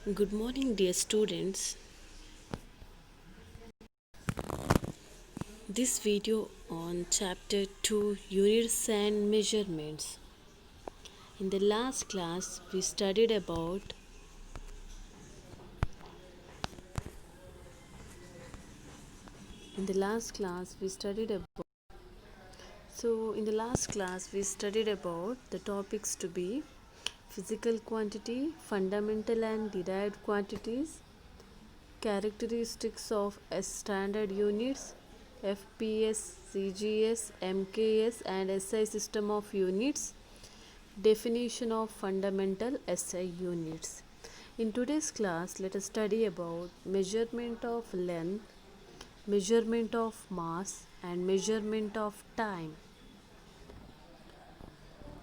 Good morning, dear students. This video on chapter 2 Units and Measurements. In the last class, we studied about in the last class we studied about in the last class we studied about the topics to be physical quantity, fundamental and derived quantities, characteristics of standard units, FPS, CGS, MKS and SI system of units, definition of fundamental SI units. In today's class, let us study about measurement of length, measurement of mass and measurement of time.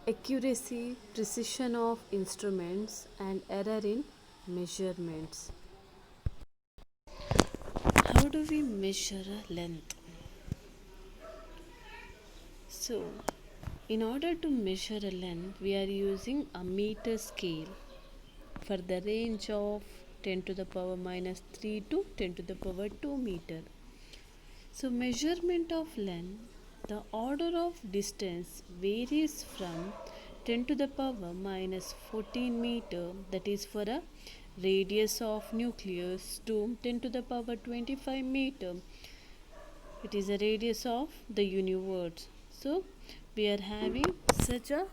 Accuracy, precision of instruments and error in measurements. How do we measure a length? So, in order to measure a length, we are using a meter scale for the range of 10 to the power minus 3 to 10 to the power 2 meter. So, measurement of length, the order of distance varies from 10 to the power minus 14 meter, that is for a radius of nucleus, to 10 to the power 25 meter, it is a radius of the universe. So, we are having such a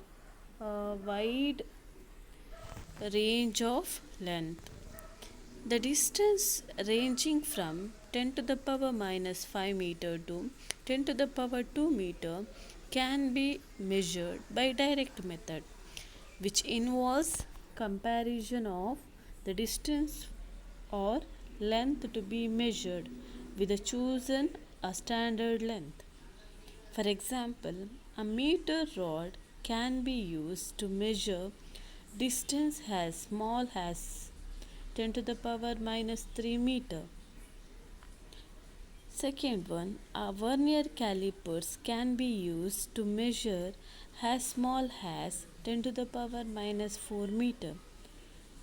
wide range of length. The distance ranging from 10 to the power minus 5 meter to 10 to the power 2 meter can be measured by direct method, which involves comparison of the distance or length to be measured with a chosen a standard length. For example, a meter rod can be used to measure distance as small as 10 to the power minus 3 meter. Second one, a vernier calipers can be used to measure as small as 10 to the power minus 4 meter.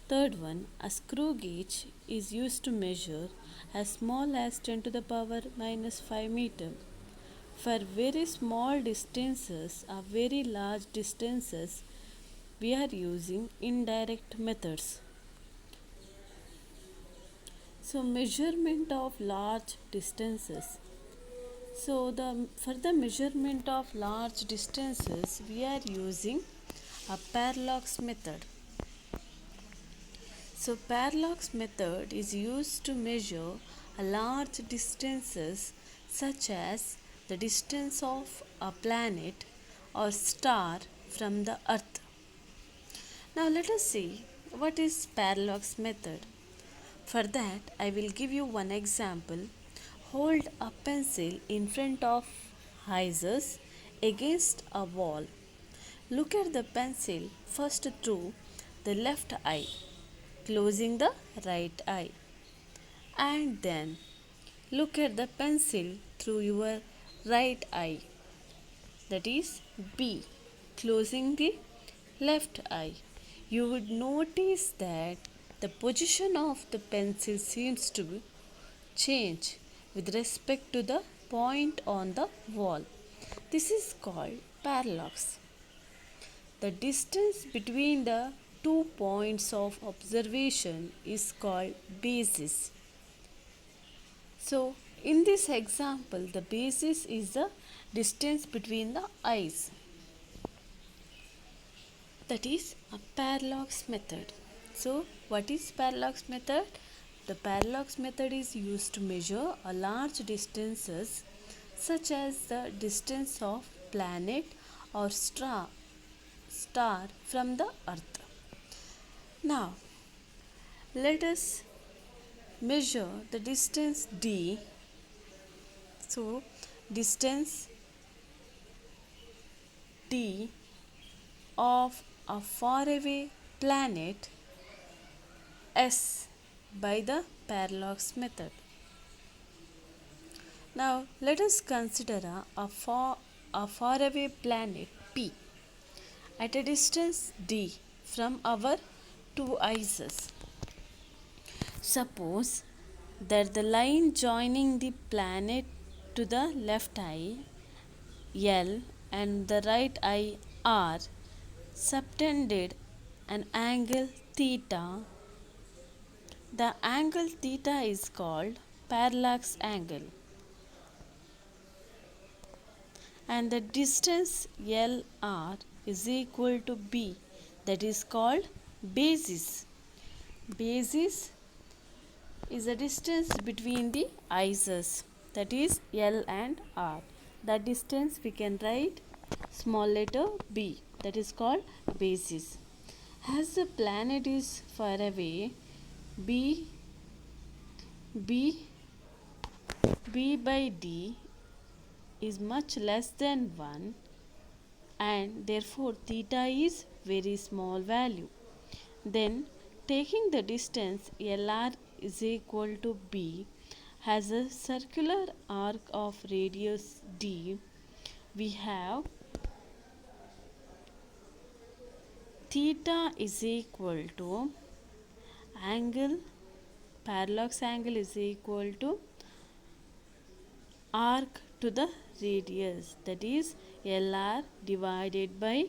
Third one, a screw gauge is used to measure as small as 10 to the power minus 5 meter. For very small distances or very large distances, we are using indirect methods. So, measurement of large distances. For the measurement of large distances, we are using a parallax method. So, parallax method is used to measure a large distances such as the distance of a planet or star from the earth. Now let us see what is parallax method. For that, I will give you one example. Hold a pencil in front of eyes against a wall. Look at the pencil first through the left eye, closing the right eye, and then look at the pencil through your right eye, that is B, closing the left eye. You would notice that the position of the pencil seems to change with respect to the point on the wall. This is called parallax. The distance between the 2 points of observation is called basis. So, in this example, the basis is the distance between the eyes. That is a parallax method. So, what is parallax method? The parallax method is used to measure a large distances such as the distance of planet or star from the earth. Now, let us measure the distance d. So, distance d of a faraway planet S by the parallax method. Now let us consider a faraway planet P at a distance d from our two eyes. Suppose that the line joining the planet to the left eye L and the right eye R subtended an angle theta. The angle theta is called parallax angle, and the distance LR is equal to B, that is called basis. Basis is the distance between the eyes, that is L and R. That distance we can write small letter B, that is called basis. As the planet is far away, B by D is much less than 1, and therefore theta is very small value. Then taking the distance LR is equal to B has a circular arc of radius D. We have theta is equal to angle, parallax angle is equal to arc to the radius, that is LR divided by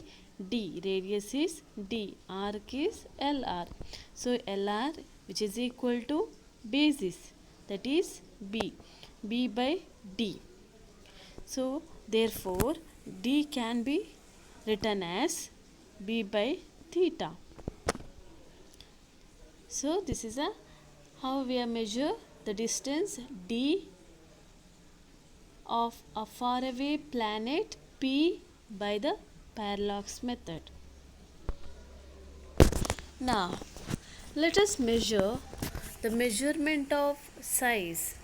D. Radius is D, arc is LR. So LR, which is equal to basis, that is B by D. So therefore D can be written as B by theta. So this is how we measure the distance D of a faraway planet P by the parallax method. Now let us measure the measurement of size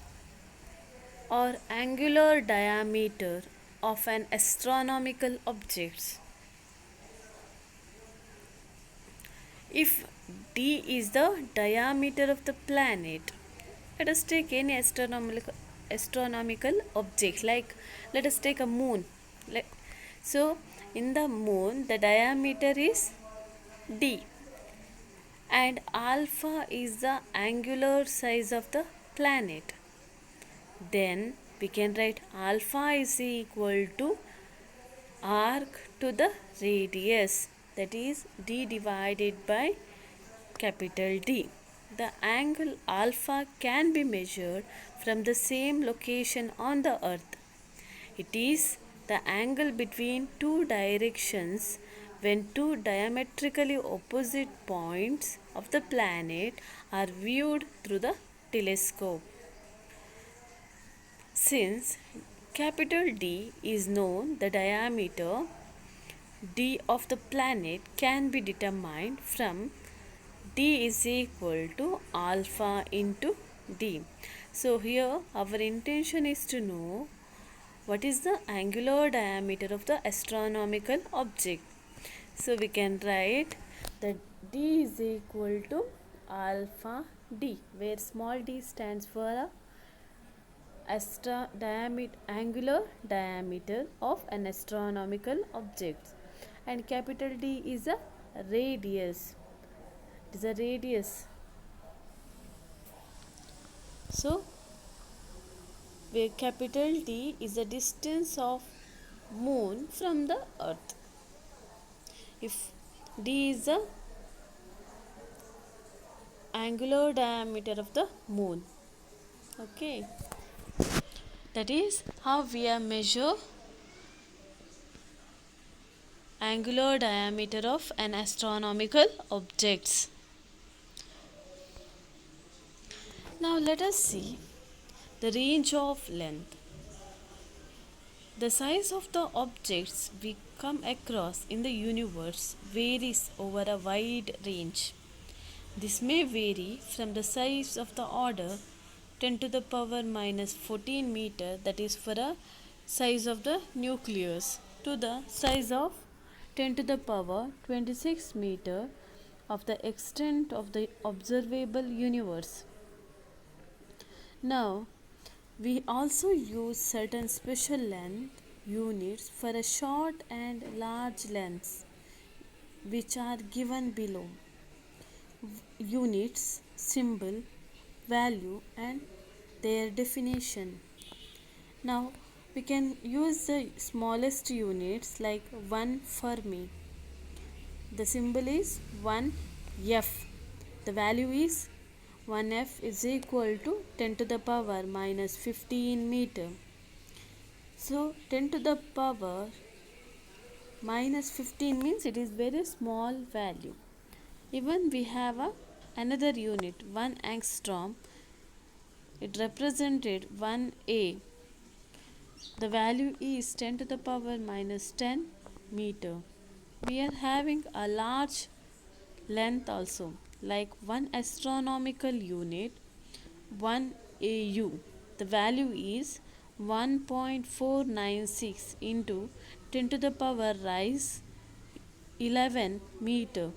or angular diameter of an astronomical object. If D is the diameter of the planet, let us take any astronomical object, like let us take a moon. So in the moon the diameter is D, and alpha is the angular size of the planet. Then we can write alpha is equal to arc to the radius, that is D divided by capital D. The angle alpha can be measured from the same location on the earth. It is the angle between two directions when two diametrically opposite points of the planet are viewed through the telescope. Since capital D is known, the diameter D of the planet can be determined from D is equal to alpha into D. So here our intention is to know what is the angular diameter of the astronomical object. So we can write that D is equal to alpha D, where small d stands for angular diameter of an astronomical object, and capital D is a radius. It is a radius. So where capital D is the distance of moon from the earth. If D is the angular diameter of the moon, okay, that is how we measure angular diameter of an astronomical objects. Now let us see the range of length. The size of the objects we come across in the universe varies over a wide range. This may vary from the size of the order 10 to the power minus 14 meter, that is for a size of the nucleus, to the size of 10 to the power 26 meter of the extent of the observable universe. Now we also use certain special length units for a short and large lengths, which are given below. Units symbol value and their definition. Now we can use the smallest units like 1 Fermi. The symbol is 1 F. The value is 1 F is equal to 10 to the power minus 15 meter. So 10 to the power minus 15 means it is very small value. Even we have another unit 1 angstrom. It represented 1 A. The value is 10 to the power minus 10 meter. We are having a large length also like 1 astronomical unit 1 AU. The value is 1.496 into 10 to the power rise 11 meter.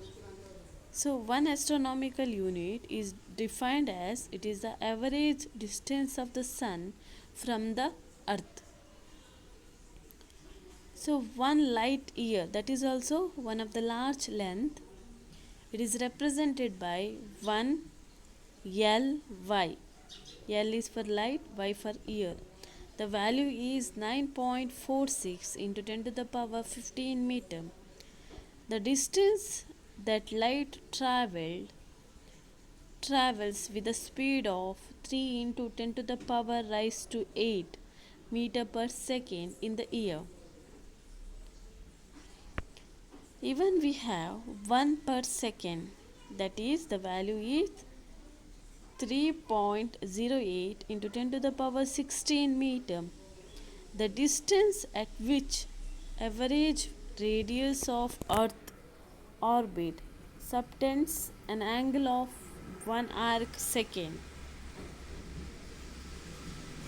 So 1 astronomical unit is defined as it is the average distance of the sun from the earth. So 1 light year, that is also one of the large length. It is represented by 1 LY. L is for light, Y for year. The value is 9.46 into 10 to the power 15 meter. The distance that light travels with a speed of 3 into 10 to the power raised to 8 meter per second in the year. Even we have 1 per second, that is the value is 3.08 into 10 to the power 16 meter. The distance at which average radius of earth orbit subtends an angle of 1 arc second,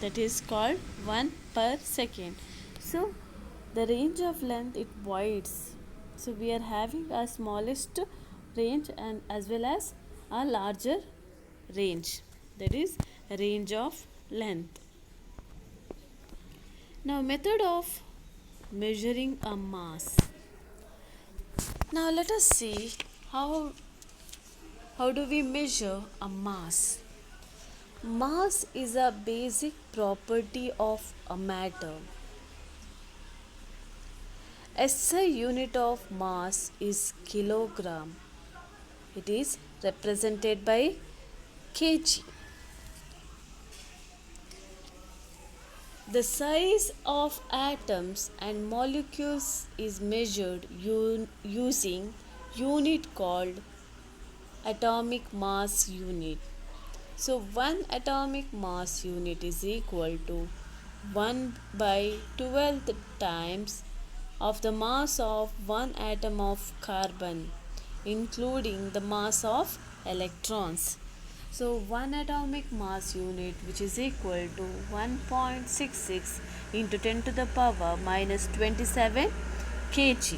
that is called 1 per second. So the range of length it wides. So we are having a smallest range and as well as a larger range, that is range of length. Now method of measuring a mass. Now let us see how do we measure a mass. Mass is a basic property of a matter. SI unit of mass is kilogram. It is represented by kg. The size of atoms and molecules is measured using unit called atomic mass unit. So 1 atomic mass unit is equal to 1 by 12th times of the mass of one atom of carbon, including the mass of electrons. So 1 atomic mass unit, which is equal to 1.66 into 10 to the power minus 27 kg.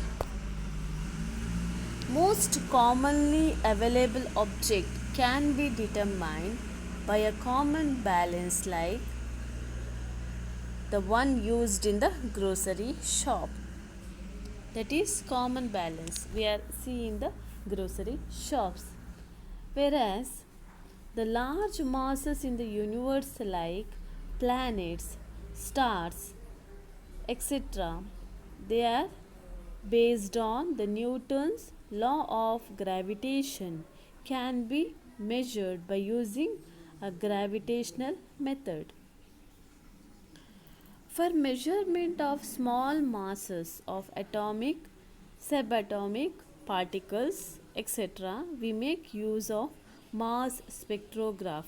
Most commonly available object can be determined by a common balance like the one used in the grocery shop. That is common balance we are seeing the grocery shops. Whereas the large masses in the universe like planets, stars, etc., they are based on the Newton's law of gravitation, can be measured by using a gravitational method. For measurement of small masses of atomic, subatomic particles, etc., we make use of mass spectrograph,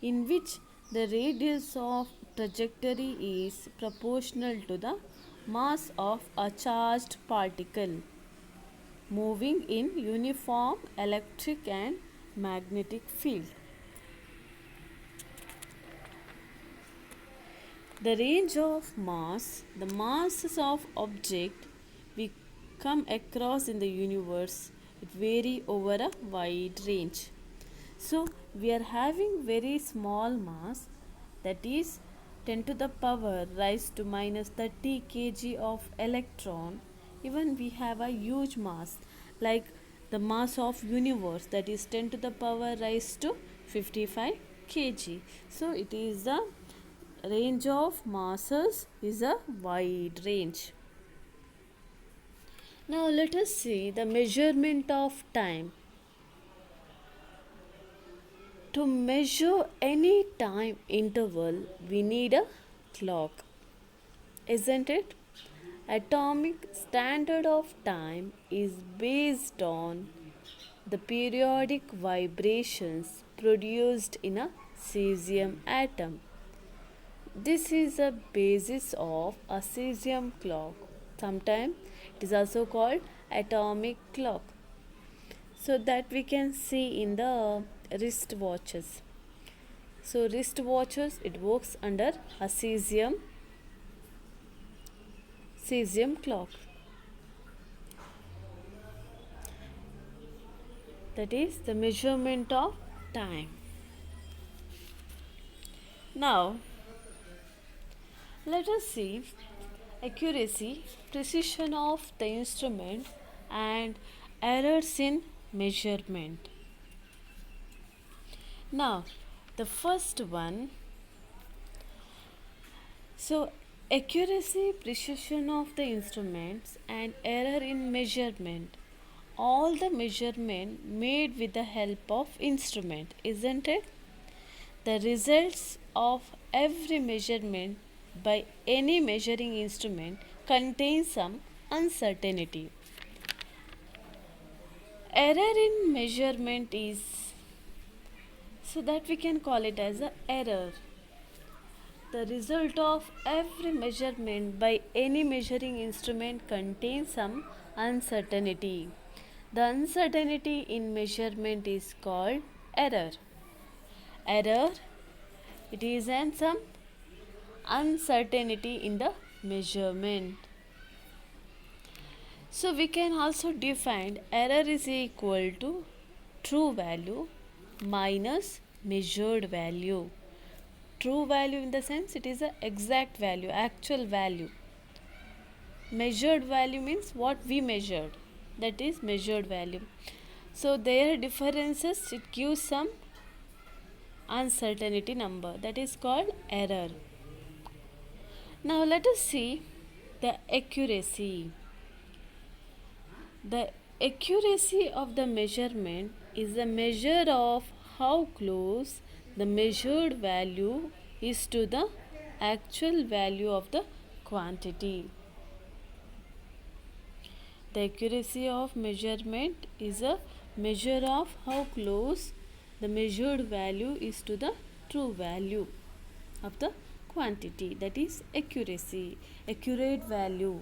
in which the radius of trajectory is proportional to the mass of a charged particle moving in uniform electric and magnetic field. The range of mass, the masses of object we come across in the universe, it vary over a wide range. So we are having very small mass, that is 10 to the power raised to minus 30 kg of electron. Even we have a huge mass like the mass of universe, that is 10 to the power raised to 55 kg. So it is the range of masses is a wide range. Now let us see the measurement of time. To measure any time interval, we need a clock, isn't it? Atomic standard of time is based on the periodic vibrations produced in a cesium atom. This is a basis of a cesium clock. Sometimes it is also called atomic clock. So that we can see in the wrist watches. So wrist watches, it works under a cesium clock. That is the measurement of time. Now let us see accuracy, precision of the instrument and errors in measurement. Now the first one, so accuracy, precision of the instruments and error in measurement. All the measurement made with the help of instrument, isn't it? The results of every measurement by any measuring instrument contain some uncertainty. Error in measurement is, so that we can call it as a error. The result of every measurement by any measuring instrument contains some uncertainty. The uncertainty in measurement is called error. Error, it is an some uncertainty in the measurement. So we can also define error is equal to true value minus measured value. True value in the sense it is an exact value, actual value. Measured value means what we measured, that is measured value. So their differences, it gives some uncertainty number, that is called error. Now let us see the accuracy. The accuracy of the measurement is a measure of how close the measured value is to the actual value of the quantity. The accuracy of measurement is a measure of how close the measured value is to the true value of the quantity, that is accuracy, accurate value.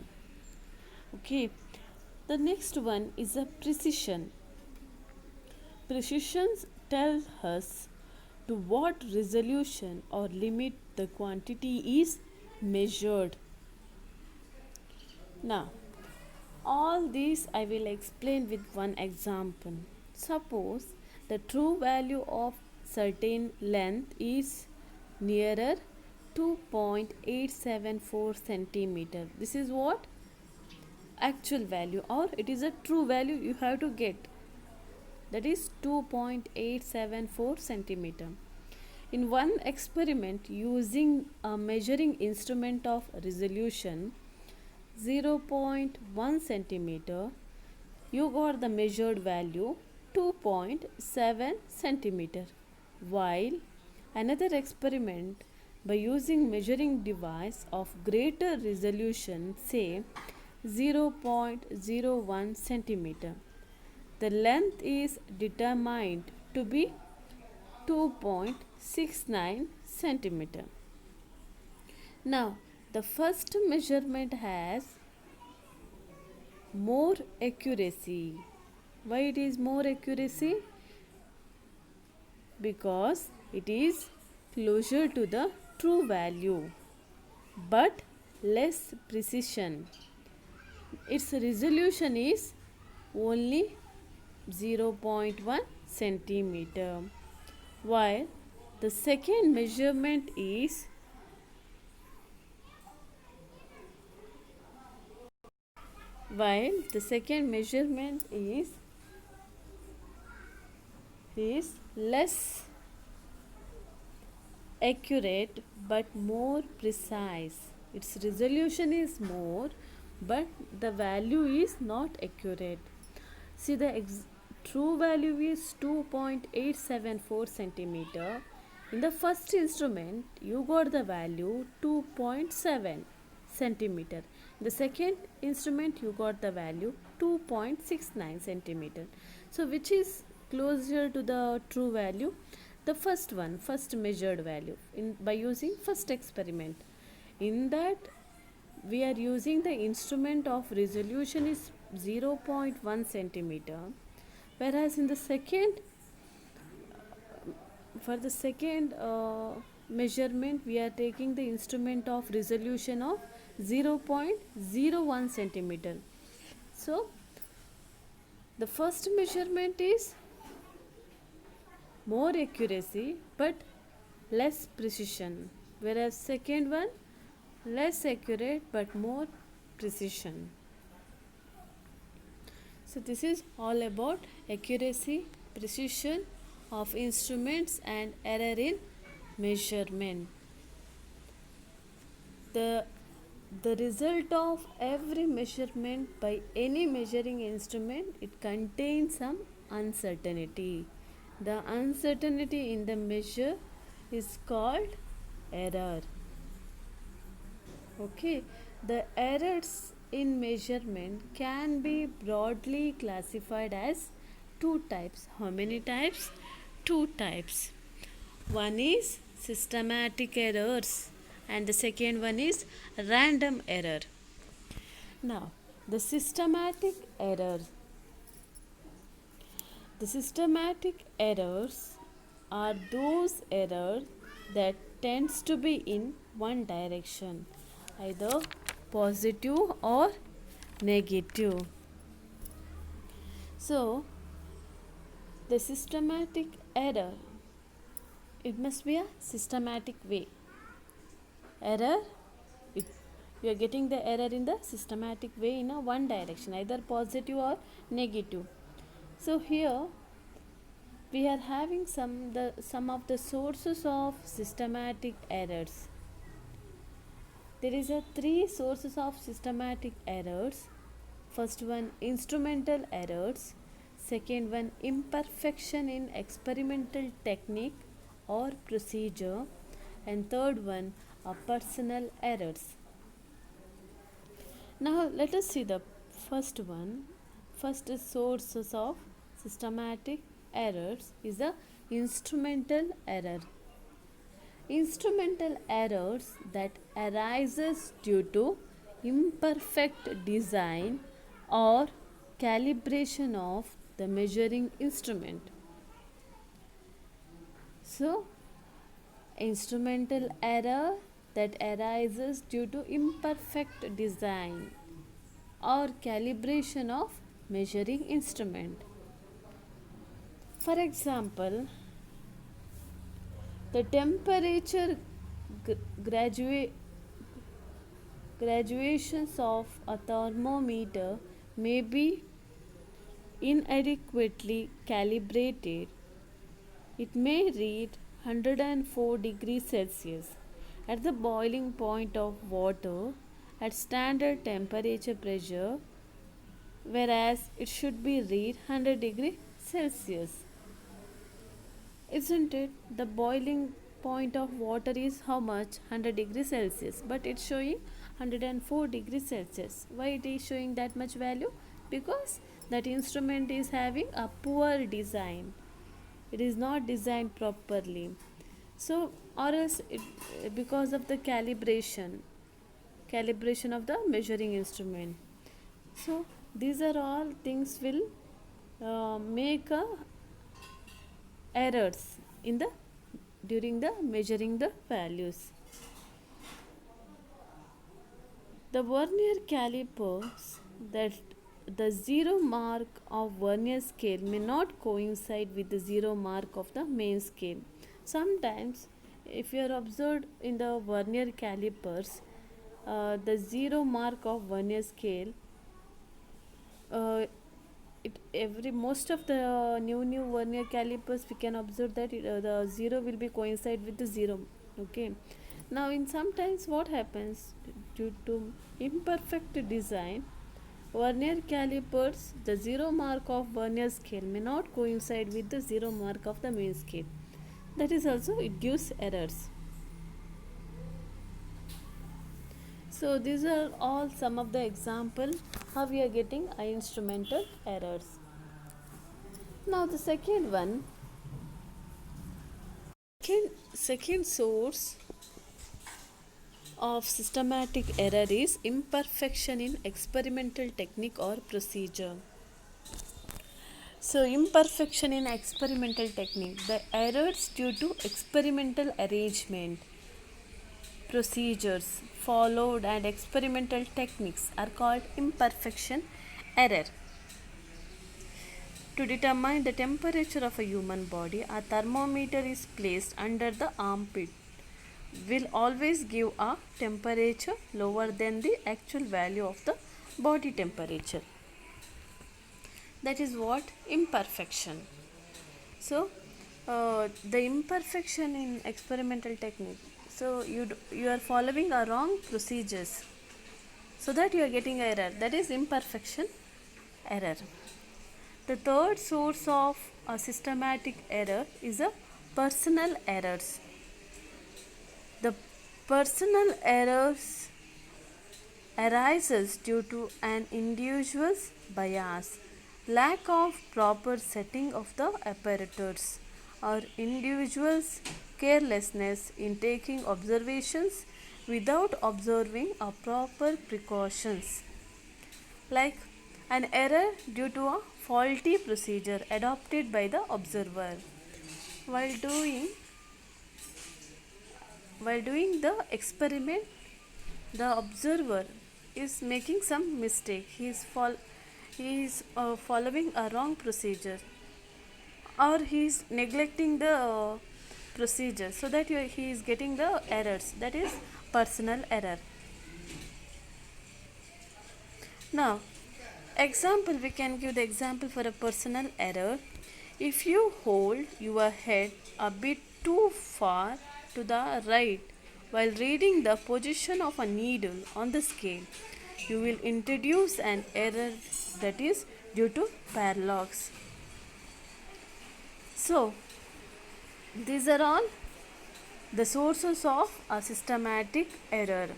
Okay, the next one is a precision. Precision tells us to what resolution or limit the quantity is measured. Now all these I will explain with one example. Suppose the true value of certain length is nearer 2.874 centimeter. This is what actual value, or it is a true value you have to get, that is 2.874 centimeter. In one experiment using a measuring instrument of resolution 0.1 centimeter, you got the measured value 2.7 centimeter, while another experiment by using measuring device of greater resolution, say 0.01 centimeter, the length is determined to be 2.69 centimeter. Now the first measurement has more accuracy. Why it is more accuracy? Because it is closer to the true value but less precision. Its resolution is only 0.1 centimeter, while the second measurement is is less accurate but more precise. Its resolution is more, but the value is not accurate. See, the true value is 2.874 centimeter. In the first instrument, you got the value 2.7 centimeter. In the second instrument, you got the value 2.69 centimeter. So, which is closer to the true value? The first one, first measured value by using first experiment. In that, we are using the instrument of resolution is 0.1 centimeter, whereas in the second, for the second measurement, we are taking the instrument of resolution of 0.01 centimeter. So the first measurement is more accuracy but less precision, whereas second one less accurate but more precision. So this is all about accuracy, precision of instruments and error in measurement. The result of every measurement by any measuring instrument, it contains some uncertainty. The uncertainty in the measure is called error. Okay, the errors in measurement can be broadly classified as two types. How many types? Two types. One is systematic errors and the second one is random error. Now, the systematic errors. The systematic errors are those errors that tends to be in one direction, either positive or negative. So, the systematic error, it must be a systematic way. Error, you are getting the error in the systematic way in a one direction, either positive or negative. So here we are having some of the sources of systematic errors. There is a three sources of systematic errors. First one, instrumental errors. Second one, imperfection in experimental technique or procedure. And third one, personal errors. Now let us see the first one. First sources of systematic errors is the instrumental error. Instrumental errors that arises due to imperfect design or calibration of the measuring instrument. So, instrumental error that arises due to imperfect design or calibration of measuring instrument. For example, the temperature graduations of a thermometer may be inadequately calibrated. It may read 104 degrees Celsius at the boiling point of water at standard temperature pressure, whereas it should be read 100 degrees Celsius. Isn't it? The boiling point of water is how much? 100 degrees Celsius, but it's showing 104 degrees Celsius. Why it is showing that much value? Because that instrument is having a poor design. It is not designed properly. So, or else because of the calibration of the measuring instrument. So, these are all things will make errors in the during the measuring the values. The vernier calipers, that the zero mark of vernier scale may not coincide with the zero mark of the main scale. Sometimes, if you are observed in the vernier calipers, the zero mark of vernier scale, it every most of the new vernier calipers we can observe that the zero will be coincide with the zero. Okay, now in sometimes what happens due to imperfect design, vernier calipers, the zero mark of vernier scale may not coincide with the zero mark of the main scale. That is also it gives errors. So these are all some of the example how we are getting instrumental errors. Now the second source of systematic error is imperfection in experimental technique or procedure. So imperfection in experimental technique, the errors due to experimental arrangement, procedures followed and experimental techniques are called imperfection error. To determine the temperature of a human body, a thermometer is placed under the armpit will always give a temperature lower than the actual value of the body temperature. That is what imperfection. So the imperfection in experimental technique. So you are following a wrong procedures, so that you are getting error. That is imperfection error. The third source of a systematic error is a personal errors. The personal errors arises due to an individual's bias, lack of proper setting of the apparatus, or individual's carelessness in taking observations without observing a proper precautions, like an error due to a faulty procedure adopted by the observer while doing the experiment. The observer is making some mistake. He is following a wrong procedure, or he is neglecting the procedure, so that he is getting the errors. That is personal error. Now example, we can give the example for a personal error. If you hold your head a bit too far to the right while reading the position of a needle on the scale, you will introduce an error that is due to parallax. So these are all the sources of a systematic error.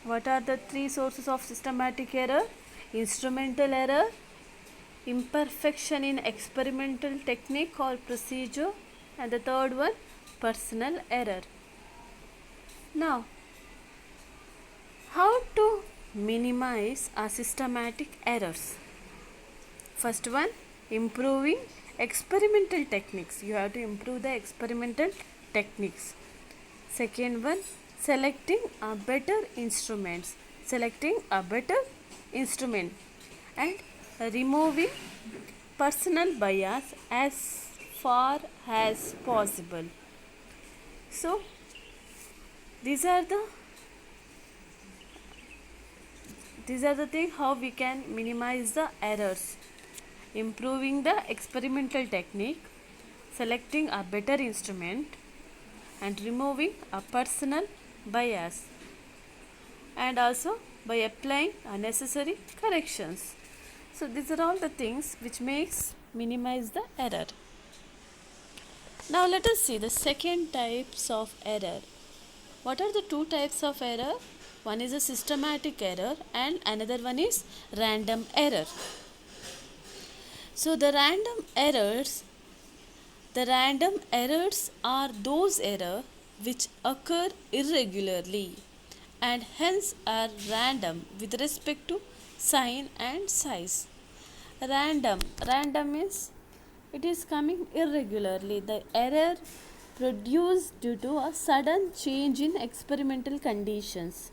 What are the three sources of systematic error? Instrumental error, imperfection in experimental technique or procedure, and the third one, personal error. Now, how to minimize our systematic errors? First one, improving experimental techniques. You have to improve the experimental techniques. Second one, selecting a better instruments. Selecting a better instrument and removing personal bias as far as possible. So these are the thing how we can minimize the errors. Improving the experimental technique, selecting a better instrument, and removing a personal bias, and also by applying necessary corrections. So these are all the things which makes minimize the error. Now let us see the second types of error. What are the two types of error? One is a systematic error and another one is random error. So the random errors are those errors which occur irregularly and hence are random with respect to sign and size. Random means it is coming irregularly. The error produced due to a sudden change in experimental conditions.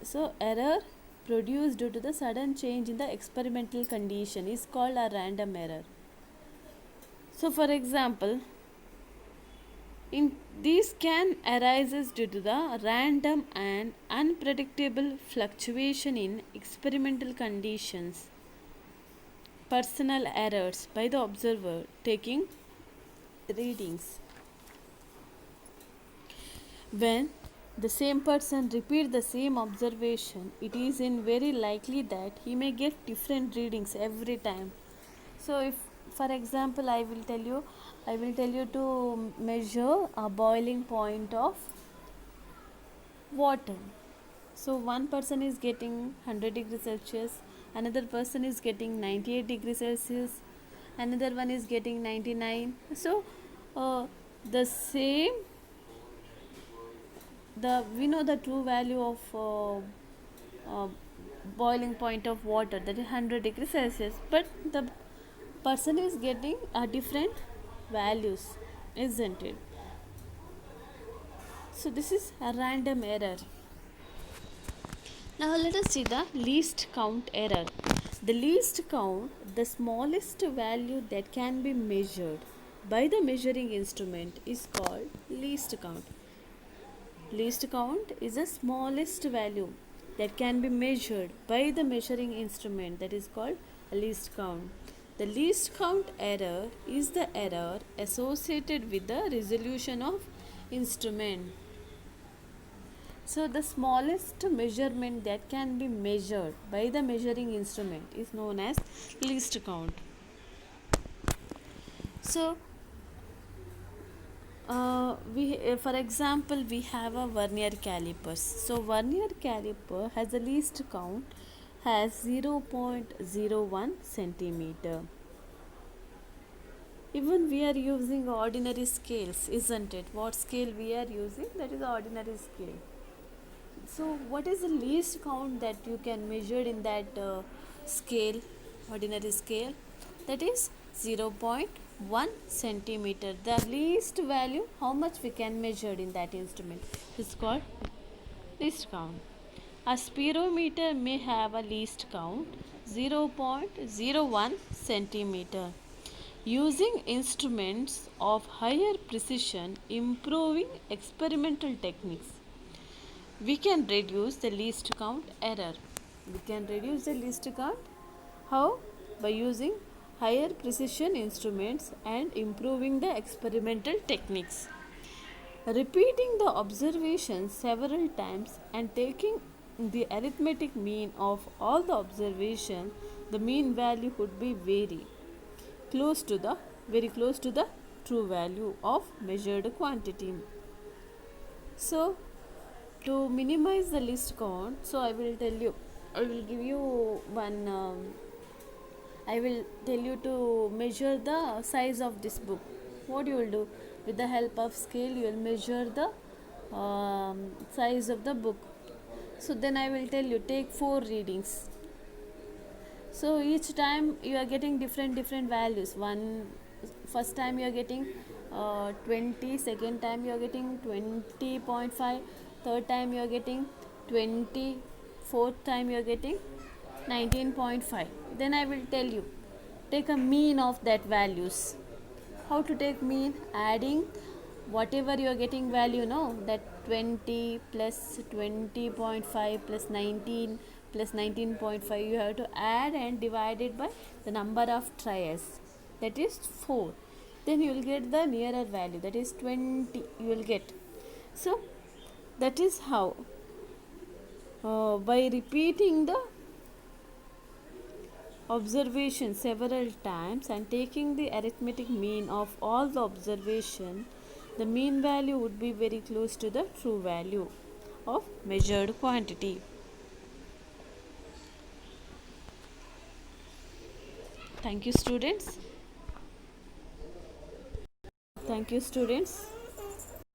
So error produced due to the sudden change in the experimental condition is called a random error. So for example, In these can arises due to the random and unpredictable fluctuation in experimental conditions, personal errors by the observer taking readings. When the same person repeat the same observation, it is in very likely that he may get different readings every time. So if, for example, I will tell you to measure a boiling point of water. So one person is getting 100 degrees Celsius, another person is getting 98 degrees Celsius, another one is getting 99. So the same, the we know the true value of uh, boiling point of water, that is 100 degrees Celsius, but the person is getting a different values, isn't it? So this is a random error. Now let us see the least count error. The least count, the smallest value that can be measured by the measuring instrument, is called least count. Least count is the smallest value that can be measured by the measuring instrument, that is called a least count. The least count error is the error associated with the resolution of instrument. So the smallest measurement that can be measured by the measuring instrument is known as least count. So for example, we have a vernier calipers. So vernier caliper has a least count has 0.01 centimeter. Even we are using ordinary scales, isn't it? What scale we are using? That is ordinary scale. So what is the least count that you can measure in that scale, ordinary scale? That is 0.1 centimeter. The least value, how much we can measure in that instrument, is called least count. A spirometer may have a least count 0.01 centimeter. Using instruments of higher precision, improving experimental techniques, we can reduce the least count error. We can reduce the least count. How? By using higher precision instruments and improving the experimental techniques. Repeating the observations several times and taking the arithmetic mean of all the observations, the mean value would be very close to the true value of measured quantity. So to minimize the least count, so I will give you one I will tell you to measure the size of this book. What you will do, with the help of scale you will measure the size of the book. So then I will tell you, take 4 readings. So each time you are getting different values. First time you are getting 20, second time you are getting 20.5, third time you are getting 20, fourth time you are getting 19.5. Then I will tell you, take a mean of that values. How to take mean? Adding whatever you are getting value, no, that 20 plus 20.5 plus 19 plus 19.5, you have to add and divide it by the number of trials, that is 4. Then you will get the nearer value, that is 20 you will get. So that is how by repeating the observation several times and taking the arithmetic mean of all the observation, the mean value would be very close to the true value of measured quantity. Thank you, students. Thank you, students.